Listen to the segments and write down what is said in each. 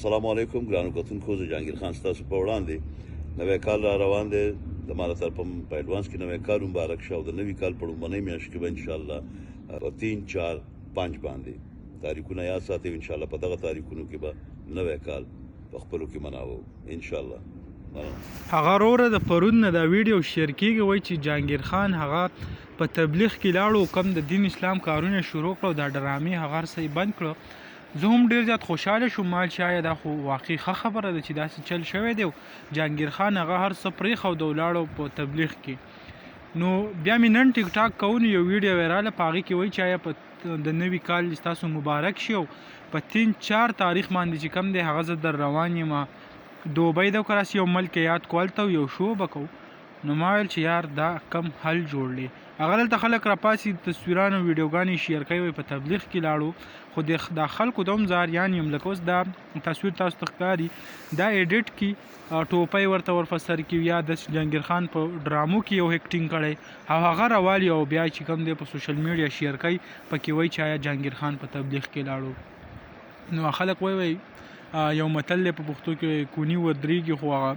السلام علیکم ګرانو کتونکو، زه جهانګیر خان ستاسو په وړاندې نوی کال را روان دی. د ما له طرفه په ایډوانس کې نوی کال مبارک شه او د نوي کال په لومړنۍ میاشت کې به انشاءالله په 3 4 5 باندې تاریخونه یاد ساتئ. انشاءالله په دغه تاریخونو کې به نوی کال په خپلو کې مناوو انشاءالله. هغه وروره د پرون نه دا ویډیو شیر کیږي، وایي چې جهانګیر خان هغه په تبلیغ کې لاړو، کم د دین اسلام کارونه شروع کړو، دا ډرامې هغه هر څه یې بند کړو. زه هم ډېر زیات خوشحاله شوم، مال شاید دا خو واقعي ښه خبره ده چې داسې چل شوی دی. جهانګیر خان هغه هر څه پرېښود او لاړو په تبلیغ کې. نو بیا مې نن ټیک ټاک کوو، یو ویډیو ویراله، په هغې کې وایي چې آیا په د نوي کال ستاسو مبارک شي او په 3 4 تاریخ باندې چې کم دی هغه زه در روان یم دوبۍ د کراسي یو ملک یاد کو، هلته یو شو به کوو. نو ما ویل چې یار دا کم حل جوړ دی. هغه دلته خلک راپاسي تصویران او ویډیوګانې شیر کوي، په تبلیغ کې لاړو، خو دا خلکو ته هم زاریان یم. لکه اوس دا تصویر تاسو ته ښکاري، دا ایډیټ کي ټوپۍ ورته ورفسر کي، یا د جهانګیر خان په ډرامو کې یو ایکټینګ کړی او هغه راوالي او بیا چې کوم دی په سوشل میډیا شیر کوي، پکې وایي چې آیا جهانګیر خان په تبلیغ کې لاړو. نو خلک وایي یو متل دی په پښتو کې، کونی ودرېږي خو هغه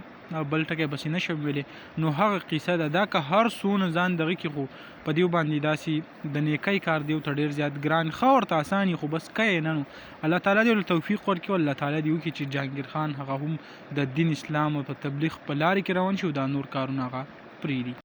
بل ټکی پسې نه شم ویلی. نو هغه قیصه ده دا، که هر څونه ځان دغه کې، خو په دې باندې داسې د نیکۍ کار دی ورته ډېر زیات ګران، ښه ورته اسان خو بس کوي نه. نو الله تعالی دې ورته توفیق ورکړي، الله تعالی دې وکړي چې جهانګیر خان هغه هم د دین اسلام او په تبلیغ په لارې کې روان شي او دا نور کارونه هغه پرېږدي.